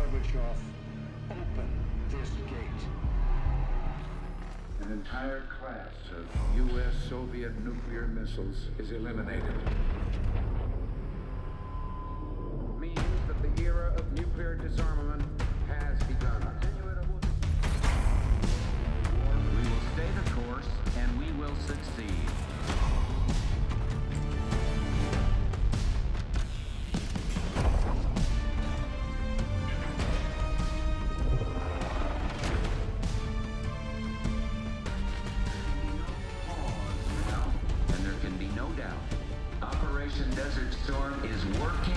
Gorbachev, open this gate. An entire class of U.S.-Soviet nuclear missiles is eliminated. Means that the era of nuclear disarmament has begun. We will stay the course, and we will succeed. And there can be no doubt. Operation Desert Storm is working.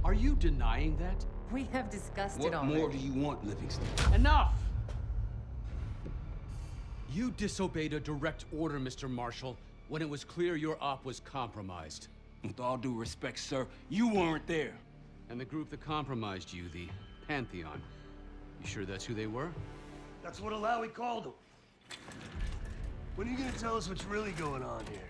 Are you denying that? We have discussed it What already. more do you want, Livingston? Enough! You disobeyed a direct order, Mr. Marshall, when it was clear your op was compromised. With all due respect, sir, you weren't there. And the group that compromised you, the Pantheon, you sure that's who they were? That's what Alawi called them. When are you gonna tell us what's really going on here?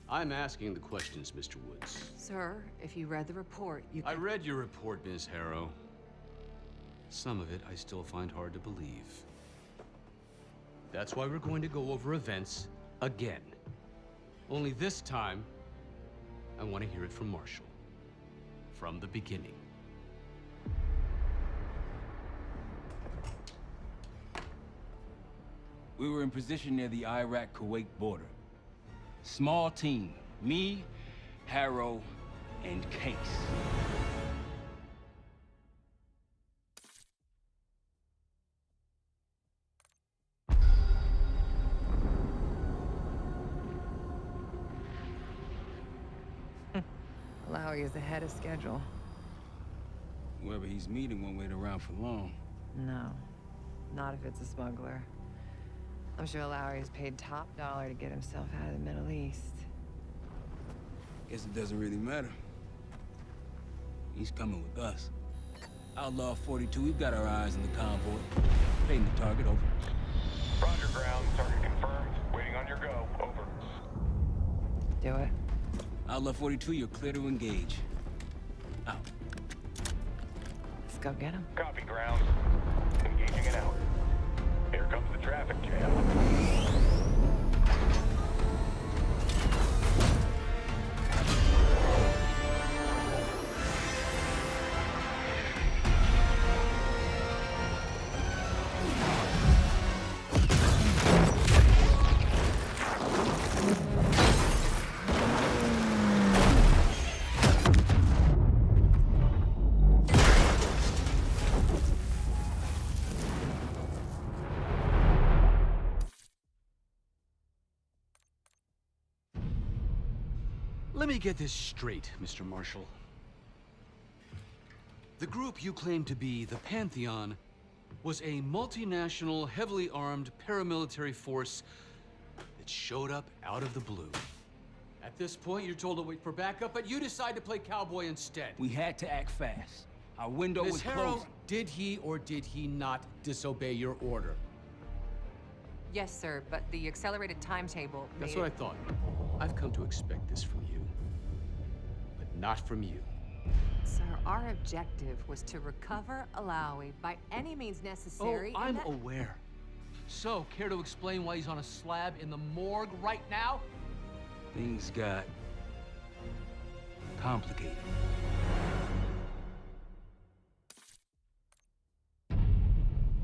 I'm asking the questions, Mr. Woods. Sir, if you read the report, you I can... read your report, Ms. Harrow. Some of it I still find hard to believe. That's why we're going to go over events again. Only this time, I want to hear it from Marshall. From the beginning. We were in position near the Iraq-Kuwait border. Small team. Me, Harrow, and Case. Alawi is ahead of schedule. Whoever he's meeting won't wait around for long. No, not if it's a smuggler. I'm sure Alawi is paid top dollar to get himself out of the Middle East. Guess it doesn't really matter. He's coming with us. Outlaw 42, we've got our eyes on the convoy. Painting the target, over. Roger, ground. Target confirmed. Waiting on your go. Over. Do it. Outlaw 42, you're clear to engage. Out. Let's go get him. Copy, ground. Engaging it out. Here comes the traffic jam. Let me get this straight, Mr. Marshall. The group you claim to be the Pantheon was a multinational, heavily armed paramilitary force that showed up out of the blue. At this point, you're told to wait for backup, but you decide to play cowboy instead. We had to act fast. Our window Ms. was Harrow, closing. did he or did he not disobey your order? Yes, sir, but the accelerated timetable That's made what I thought. I've come to expect this from you, but not from you. Sir, our objective was to recover Alawi by any means necessary. Oh, I'm and that... aware. So, care to explain why he's on a slab in the morgue right now? Things got complicated.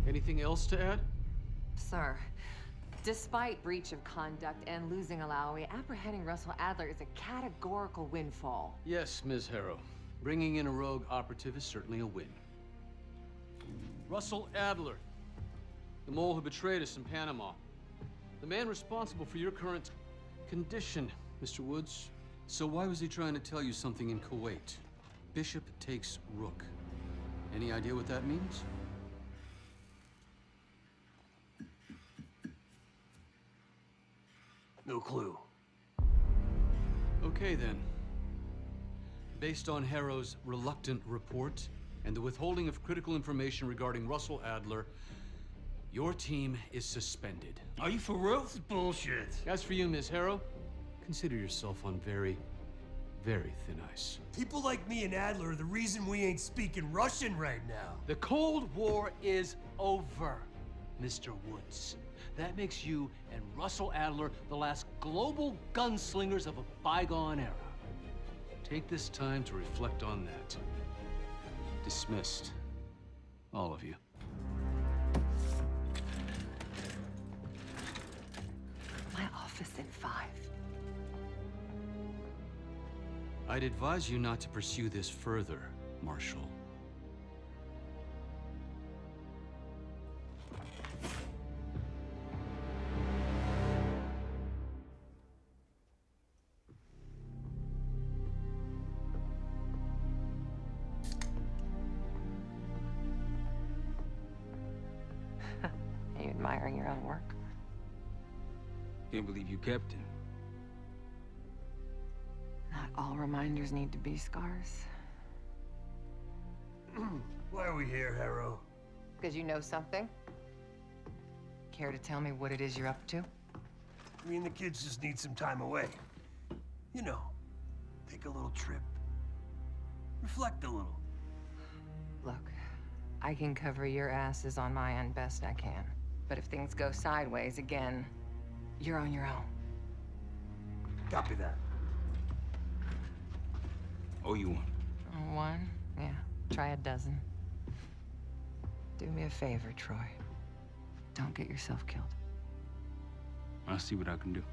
Anything else to add? Sir, despite breach of conduct and losing Alawi, apprehending Russell Adler is a categorical windfall. Yes, Ms. Harrow. Bringing in a rogue operative is certainly a win. Russell Adler, the mole who betrayed us in Panama. The man responsible for your current condition, Mr. Woods. So why was he trying to tell you something in Kuwait? Bishop takes Rook. Any idea what that means? No clue. Okay, then. Based on Harrow's reluctant report and the withholding of critical information regarding Russell Adler, your team is suspended. Are you for real? This is bullshit. As for you, Ms. Harrow, consider yourself on very, very thin ice. People like me and Adler are the reason we ain't speaking Russian right now. The Cold War is over, Mr. Woods. That makes you and Russell Adler the last global gunslingers of a bygone era. Take this time to reflect on that. Dismissed. All of you. My office in 5. I'd advise you not to pursue this further, Marshal. Are you admiring your own work? Can't believe you kept him. Not all reminders need to be scars. Why are we here, Harrow? Because you know something? Care to tell me what it is you're up to? Me and the kids just need some time away. You know, take a little trip. Reflect a little. Look, I can cover your asses on my end best I can. But if things go sideways again, you're on your own. Copy that. Oh, you one. One? Yeah. Try a dozen. Do me a favor, Troy. Don't get yourself killed. I'll see what I can do.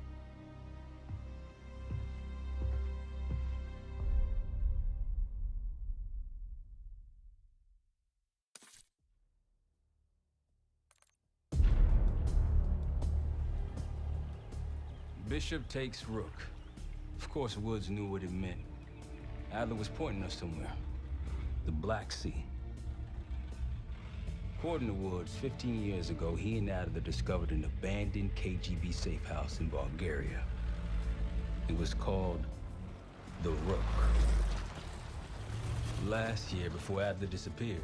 Bishop takes Rook. Of course, Woods knew what it meant. Adler was pointing us somewhere. The Black Sea. According to Woods, 15 years ago, he and Adler discovered an abandoned KGB safe house in Bulgaria. It was called the Rook. Last year, before Adler disappeared,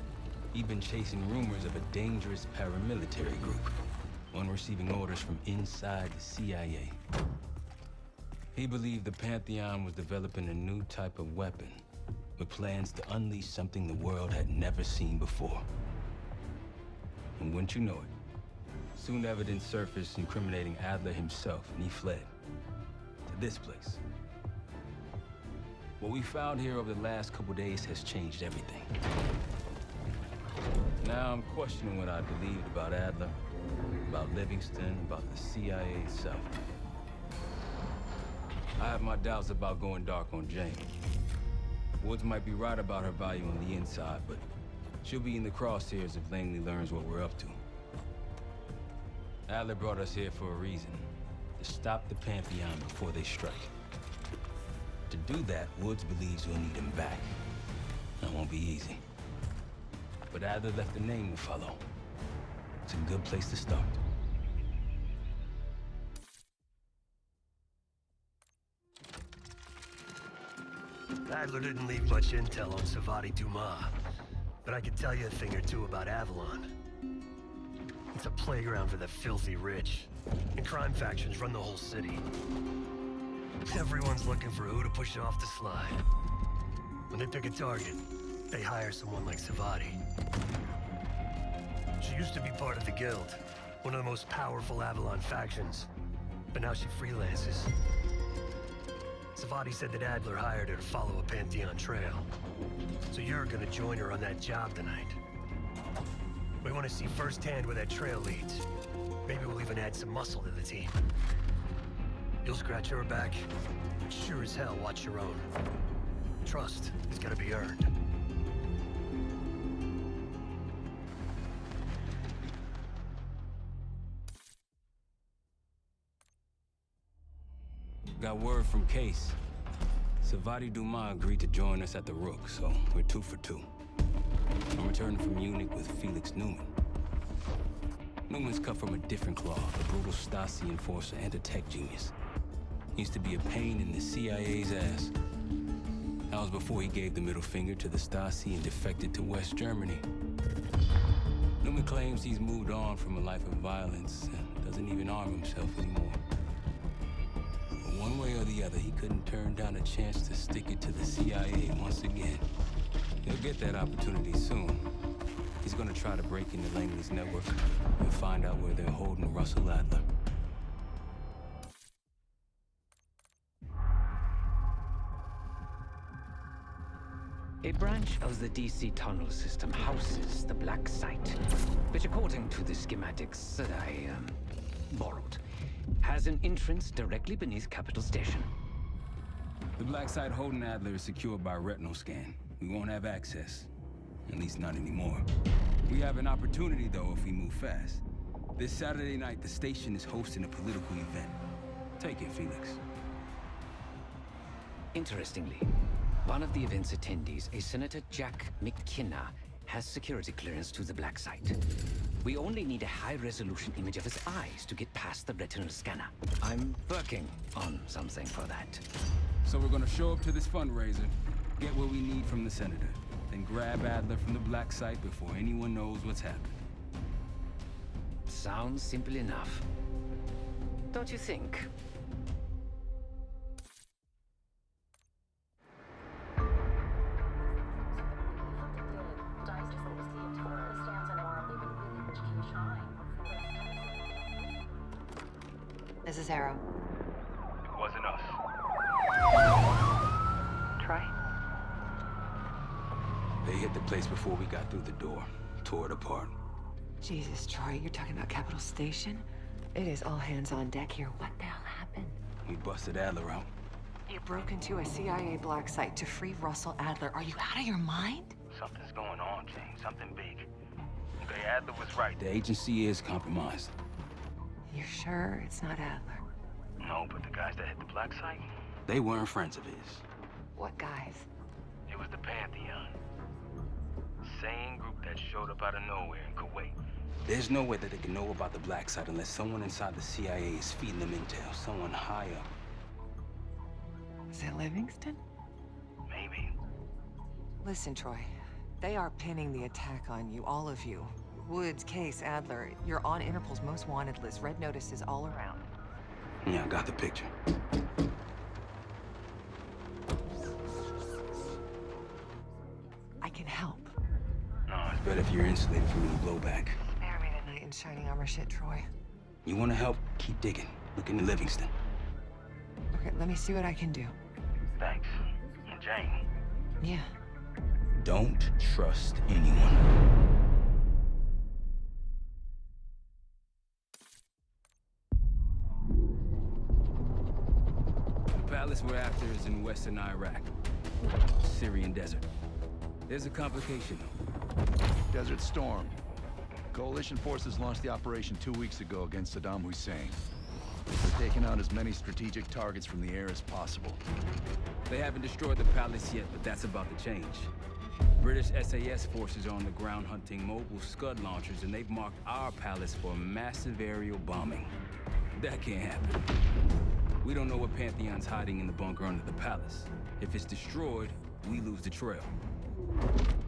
he'd been chasing rumors of a dangerous paramilitary group, one receiving orders from inside the CIA. He believed the Pantheon was developing a new type of weapon, with plans to unleash something the world had never seen before. And wouldn't you know it, soon evidence surfaced incriminating Adler himself, and he fled to this place. What we found here over the last couple days has changed everything. Now I'm questioning what I believed about Adler, about Livingston, about the CIA itself. I have my doubts about going dark on Jane. Woods might be right about her value on the inside, but she'll be in the crosshairs if Langley learns what we're up to. Adler brought us here for a reason, to stop the Pantheon before they strike. To do that, Woods believes we'll need him back. That won't be easy. But Adler left a name to follow. It's a good place to start. Adler didn't leave much intel on Savati Dumas, but I could tell you a thing or two about Avalon. It's a playground for the filthy rich, and crime factions run the whole city. Everyone's looking for who to push off the slide. When they pick a target, they hire someone like Savati. She used to be part of the Guild, one of the most powerful Avalon factions, but now she freelances. Savati said that Adler hired her to follow a Pantheon trail. So you're gonna join her on that job tonight. We want to see firsthand where that trail leads. Maybe we'll even add some muscle to the team. You'll scratch her back, but sure as hell watch your own. Trust is gonna be earned. Got word from Case. Savati Dumas agreed to join us at the Rook, so we're 2 for 2. I'm returning from Munich with Felix Newman. Newman's cut from a different cloth, a brutal Stasi enforcer and a tech genius. Used to be a pain in the CIA's ass. That was before he gave the middle finger to the Stasi and defected to West Germany. Newman claims he's moved on from a life of violence and doesn't even arm himself anymore. But one way or the other, he couldn't turn down a chance to stick it to the CIA once again. He'll get that opportunity soon. He's gonna try to break into Langley's network and find out where they're holding Russell Adler. A branch of the DC tunnel system houses the black site, which according to the schematics that I borrowed, has an entrance directly beneath Capital Station. The black site holding Adler is secured by retinal scan. We won't have access. At least not anymore. We have an opportunity, though, if we move fast. This Saturday night, the station is hosting a political event. Take it, Felix. Interestingly, one of the event's attendees, a Senator Jack McKenna, has security clearance to the black site. We only need a high-resolution image of his eyes to get past the retinal scanner. I'm working on something for that. So we're gonna show up to this fundraiser, get what we need from the senator, then grab Adler from the black site before anyone knows what's happened. Sounds simple enough. Don't you think? This is Arrow. It wasn't us. Troy? They hit the place before we got through the door, tore it apart. Jesus, Troy, you're talking about Capital Station? It is all hands on deck here. What the hell happened? We busted Adler out. You broke into a CIA black site to free Russell Adler. Are you out of your mind? Something's going on, Jane. Something big. Okay, Adler was right. The agency is compromised. You're sure it's not Adler? No, but the guys that hit the black site, They weren't friends of his. What guys? it was the Pantheon. Same group that showed up out of nowhere in Kuwait. There's no way that they can know about the black site unless someone inside the CIA is feeding them intel. Someone high up. Is it Livingston? Maybe. Listen, Troy. They are pinning the attack on you, all of you. Woods, Case, Adler. You're on Interpol's most wanted list. Red notices all around. Yeah, I got the picture. I can help. No, it's better if you're insulated from any blowback. Spare me the knight in shining armor shit, Troy. You want to help? Keep digging. Look into Livingston. Okay, let me see what I can do. Thanks. And Jane. Yeah. Don't trust anyone. The palace we're after is in western Iraq. Syrian desert. There's a complication, though. Desert Storm. Coalition forces launched the operation 2 weeks ago against Saddam Hussein. They're taking out as many strategic targets from the air as possible. They haven't destroyed the palace yet, but that's about to change. British SAS forces are on the ground hunting mobile Scud launchers, and they've marked our palace for massive aerial bombing. That can't happen. We don't know what Pantheon's hiding in the bunker under the palace. If it's destroyed, we lose the trail.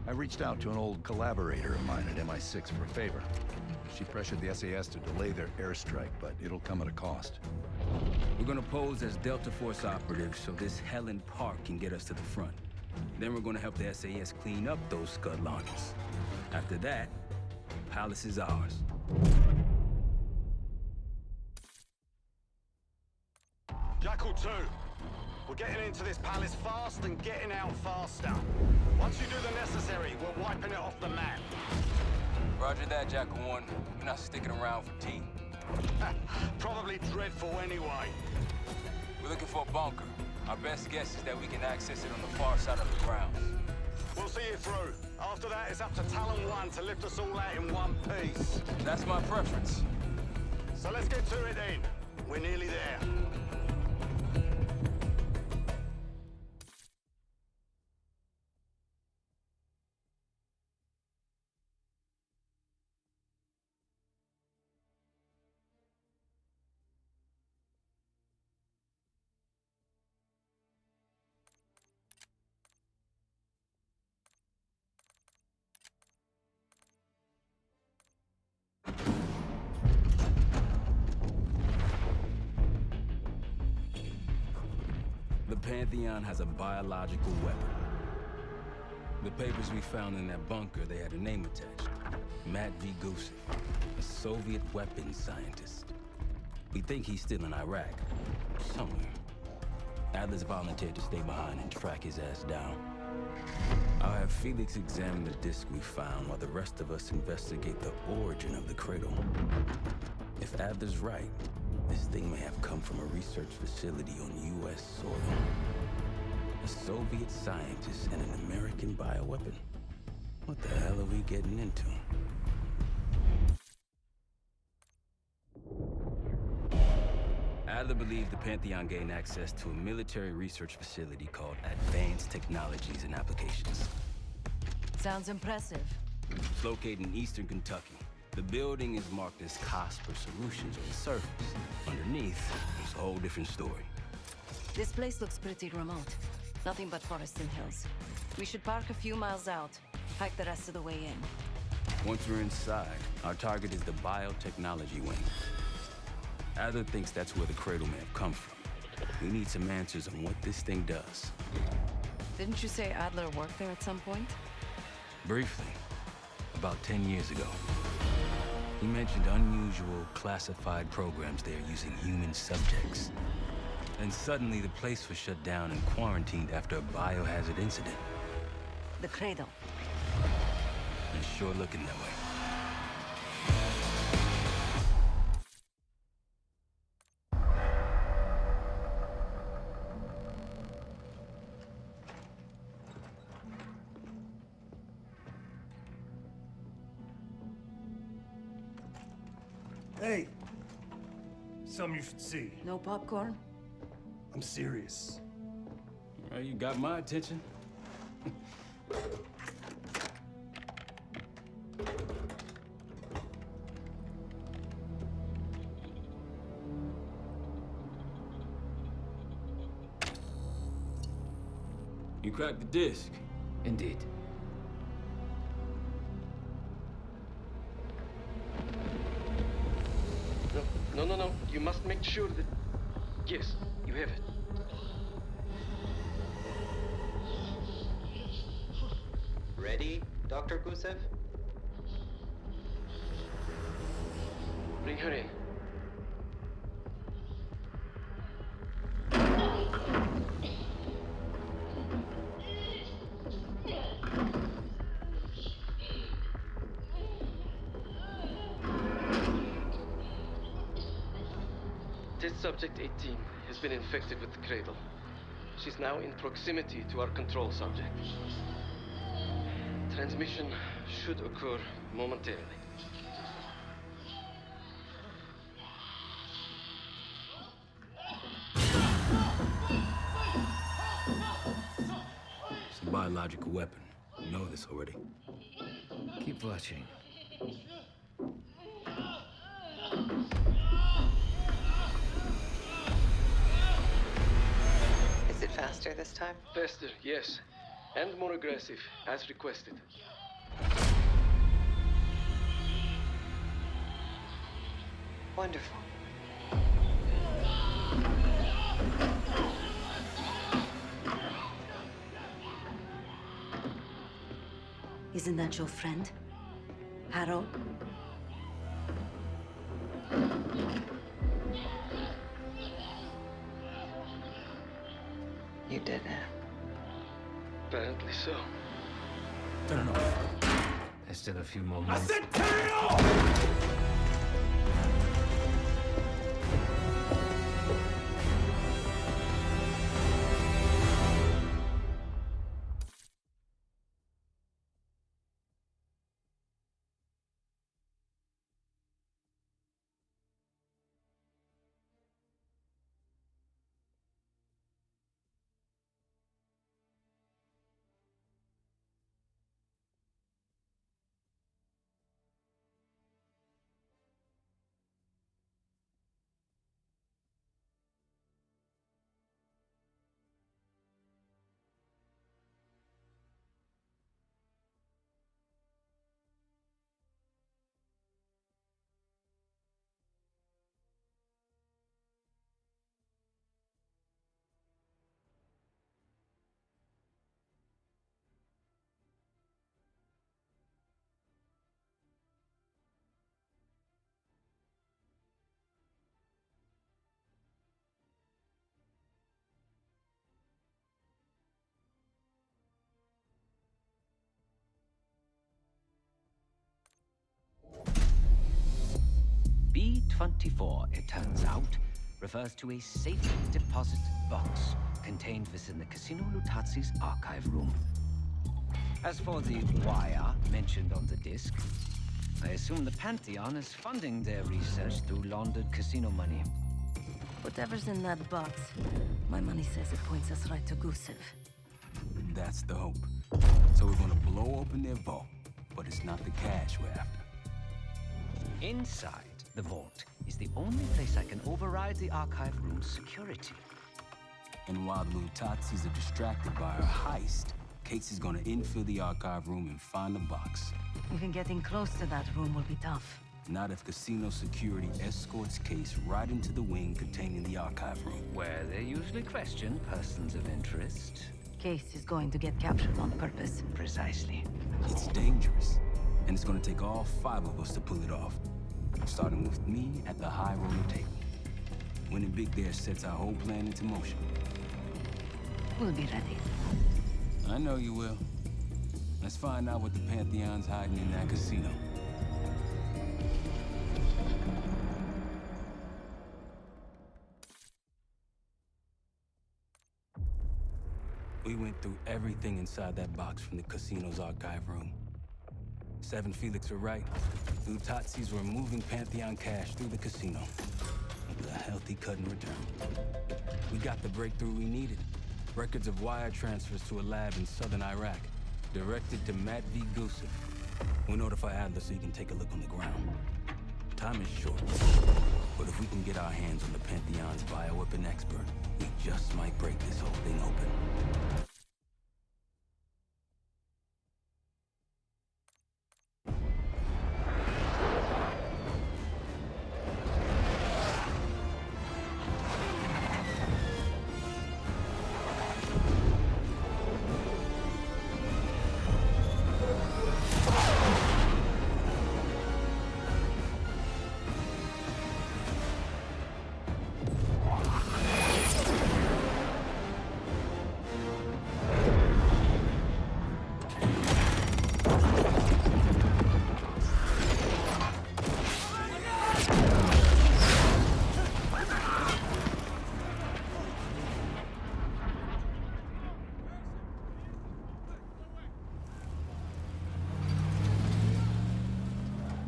I reached out to an old collaborator of mine at MI6 for a favor. She pressured the SAS to delay their airstrike, but it'll come at a cost. We're gonna pose as Delta Force operatives so this Helen Park can get us to the front. Then we're gonna help the SAS clean up those Scud launchers. After that, the palace is ours. Jackal 2, we're getting into this palace fast and getting out faster. Once you do the necessary, we're wiping it off the map. Roger that, Jackal 1. We're not sticking around for tea. Probably dreadful anyway. We're looking for a bunker. Our best guess is that we can access it on the far side of the grounds. We'll see you through. After that, it's up to Talon 1 to lift us all out in one piece. That's my preference. So let's get to it then. We're nearly there. The Pantheon has a biological weapon. The papers we found in that bunker, they had a name attached. Matt V. Gusev, a Soviet weapons scientist. We think he's still in Iraq, somewhere. Adler's volunteered to stay behind and track his ass down. I'll have Felix examine the disk we found while the rest of us investigate the origin of the cradle. If Adler's right, this thing may have come from a research facility on U.S. soil. A Soviet scientist and an American bioweapon. What the hell are we getting into? Adler believed the Pantheon gained access to a military research facility called Advanced Technologies and Applications. Sounds impressive. It's located in eastern Kentucky. The building is marked as Cosper Solutions on the surface. Underneath, it's a whole different story. This place looks pretty remote. Nothing but forests and hills. We should park a few miles out, hike the rest of the way in. Once we're inside, our target is the biotechnology wing. Adler thinks that's where the cradle may have come from. We need some answers on what this thing does. Didn't you say Adler worked there at some point? Briefly, about 10 years ago. He mentioned unusual, classified programs there using human subjects. And suddenly the place was shut down and quarantined after a biohazard incident. The cradle. It's sure looking that way. Hey! Something you should see. No popcorn? I'm serious. Well, you got my attention. You cracked the disc. Indeed. No. You must make sure that... Yes, you have it. Ready, Dr. Gusev? Bring her in. Test subject 18 has been infected with the cradle. She's now in proximity to our control subject. Transmission should occur momentarily. It's a biological weapon. You know this already. Keep watching. Is it faster this time? Faster, yes. And more aggressive, as requested. Wonderful. Isn't that your friend? Harold? You did it. Apparently so. Turn it off. There's still a few more minutes. I said turn it off! RTX4094, it turns out, refers to a safe deposit box contained within the Casino Lutazi's archive room. As for the wire mentioned on the disc, I assume the Pantheon is funding their research through laundered casino money. Whatever's in that box, my money says it points us right to Gusev. That's the hope. So we're gonna blow open their vault, but it's not the cash we're after. Inside the vault is the only place I can override the archive room's security. And while the Lutazis are distracted by our heist, Case is gonna infill the archive room and find the box. Even getting close to that room will be tough. Not if casino security escorts Case right into the wing containing the archive room. Where they usually question persons of interest. Case is going to get captured on purpose. Precisely. It's dangerous, and it's gonna take all 5 of us to pull it off. Starting with me at the high roller table. Winning big there sets our whole plan into motion. We'll be ready. I know you will. Let's find out what the Pantheon's hiding in that casino. We went through everything inside that box from the casino's archive room. 7 Felix were right. Lutazis were moving Pantheon cash through the casino. With a healthy cut in return. We got the breakthrough we needed. Records of wire transfers to a lab in southern Iraq. Directed to Matt V. Gusev. We'll notify Adler so he can take a look on the ground. Time is short. But if we can get our hands on the Pantheon's bioweapon expert, we just might break this whole thing open.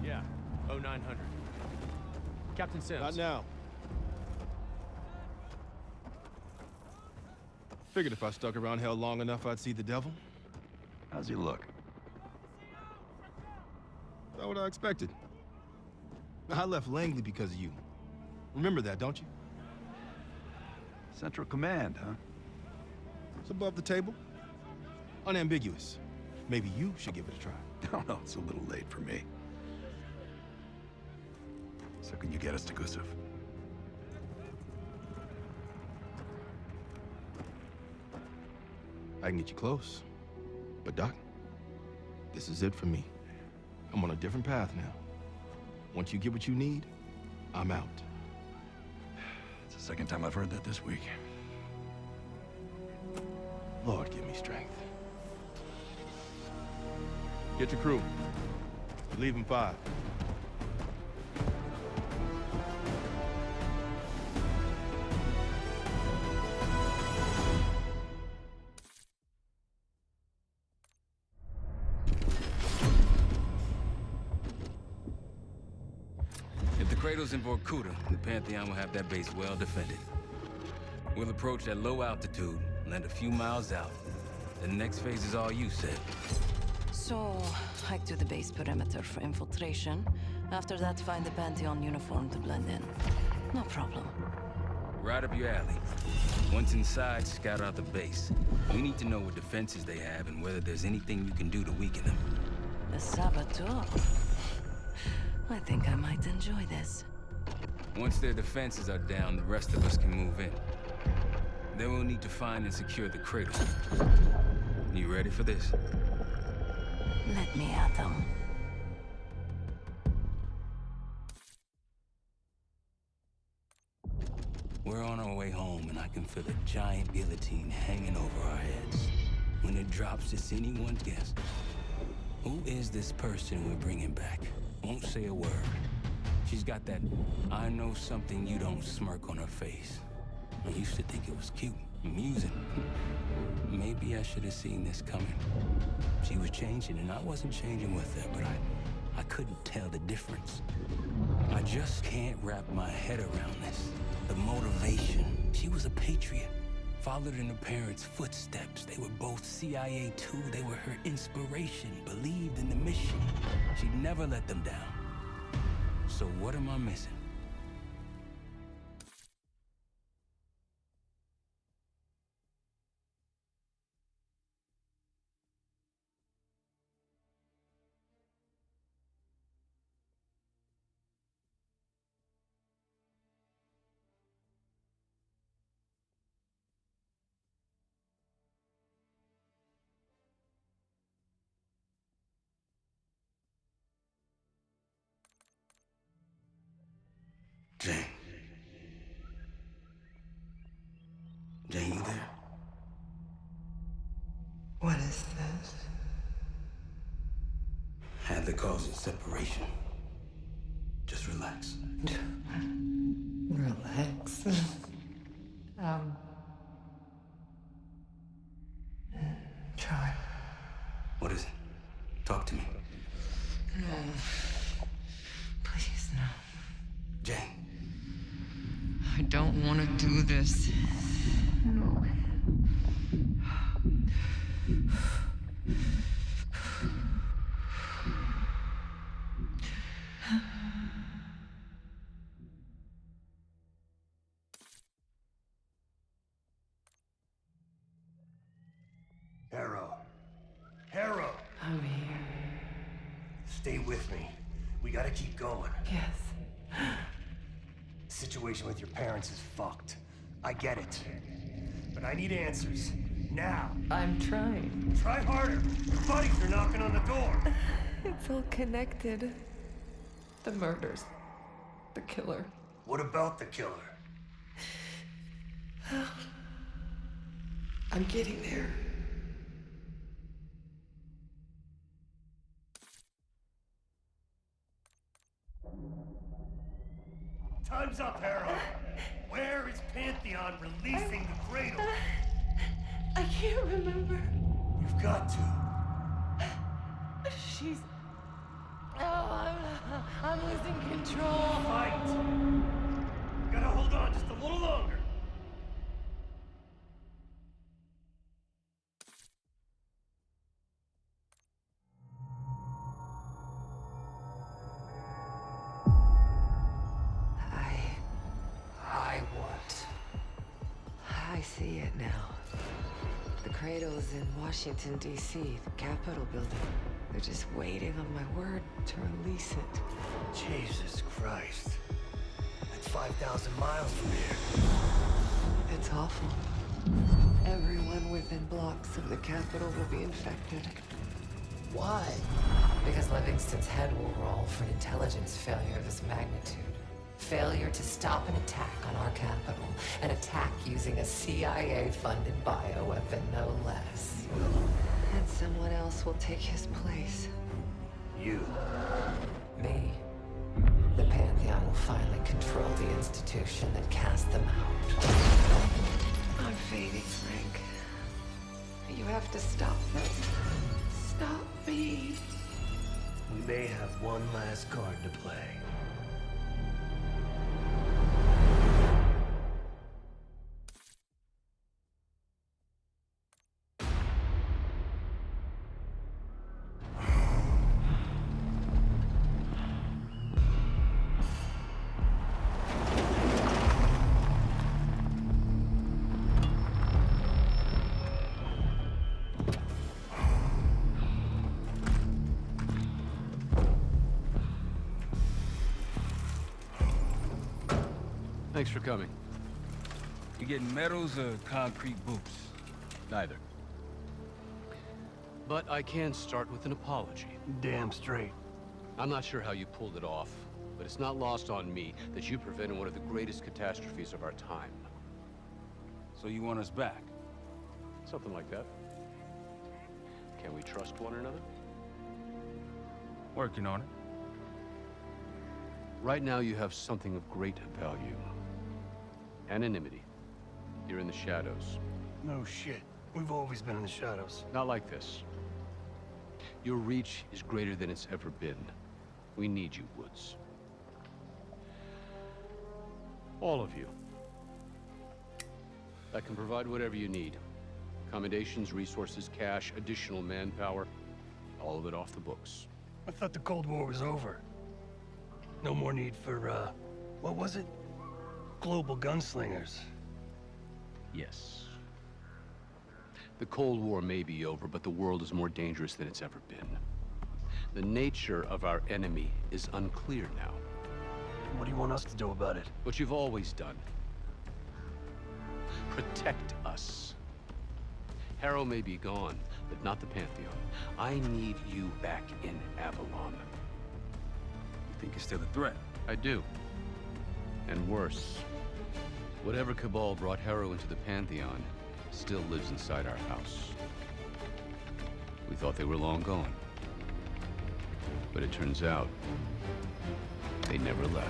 Yeah, 0900. Captain Sims. Not now. Figured if I stuck around hell long enough, I'd see the devil. How's he look? Not what I expected. I left Langley because of you. Remember that, don't you? Central Command, huh? It's above the table. Unambiguous. Maybe you should give it a try. Oh, no, it's a little late for me. So can you get us to Gusev? I can get you close. But Doc, this is it for me. I'm on a different path now. Once you get what you need, I'm out. It's the second time I've heard that this week. Lord, give me strength. Get your crew. Leave in 5. If the cradle's in Vorkuta, the Pantheon will have that base well defended. We'll approach at low altitude, land a few miles out. The next phase is all you said. So, hike to the base perimeter for infiltration. After that, find the Pantheon uniform to blend in. No problem. Right up your alley. Once inside, scout out the base. We need to know what defenses they have and whether there's anything you can do to weaken them. The saboteur. I think I might enjoy this. Once their defenses are down, the rest of us can move in. Then we'll need to find and secure the cradle. You ready for this? Let me at them. We're on our way home, and I can feel a giant guillotine hanging over our heads. When it drops, it's anyone's guess. Who is this person we're bringing back? Won't say a word. She's got that I know something you don't smirk on her face. I used to think it was cute, amusing. Maybe I should have seen this coming. She was changing, and I wasn't changing with her, but I couldn't tell the difference. I just can't wrap my head around this. The motivation. She was a patriot. Followed in her parents' footsteps. They were both CIA too. They were her inspiration. Believed in the mission. She'd never let them down. So what am I missing? Jane. Jane, you there? What is this? Hadley causing separation. Just relax. Relax. Try. What is it? Talk to me. No. Please, no. Jane. I don't want to do this. No. Harrow! I'm here. Stay with me. We gotta keep going. Yes. The situation with your parents is fucked. I get it. But I need answers. Now. I'm trying. Try harder. Your buddies are knocking on the door. It's all connected. The murders. The killer. What about the killer? I'm getting there. Time's up, Harrow. Where is Pantheon releasing the cradle? I can't remember. You've got to. She's... Oh, I'm losing control. Fight! You gotta hold on just a little longer. I see it now. The cradle's in Washington, D.C., the Capitol building. They're just waiting on my word to release it. Jesus Christ. That's 5,000 miles from here. It's awful. Everyone within blocks of the Capitol will be infected. Why? Because Livingston's head will roll for an intelligence failure of this magnitude. Failure to stop an attack on our capital. An attack using a CIA-funded bioweapon, no less. And someone else will take his place. You. Me. The Pantheon will finally control the institution that cast them out. I'm fading, Frank. You have to stop them. Stop me. We may have one last card to play. Thanks for coming. You getting medals or concrete boots? Neither. But I can start with an apology. Damn straight. I'm not sure how you pulled it off, but it's not lost on me that you prevented one of the greatest catastrophes of our time. So you want us back? Something like that. Can we trust one another? Working on it. Right now, you have something of great value. Anonymity. You're in the shadows. No shit. We've always been in the shadows. Not like this. Your reach is greater than it's ever been. We need you, Woods. All of you. I can provide whatever you need. Accommodations, resources, cash, additional manpower. All of it off the books. I thought the Cold War was over. No more need for, what was it? Global gunslingers. Yes. The Cold War may be over, but the world is more dangerous than it's ever been. The nature of our enemy is unclear now. What do you want us to do about it? What you've always done. Protect us. Harrow may be gone, but not the Pantheon. I need you back in Avalon. You think it's still a threat? I do. And worse. Whatever cabal brought Harrow into the Pantheon still lives inside our house. We thought they were long gone. But it turns out, they never left.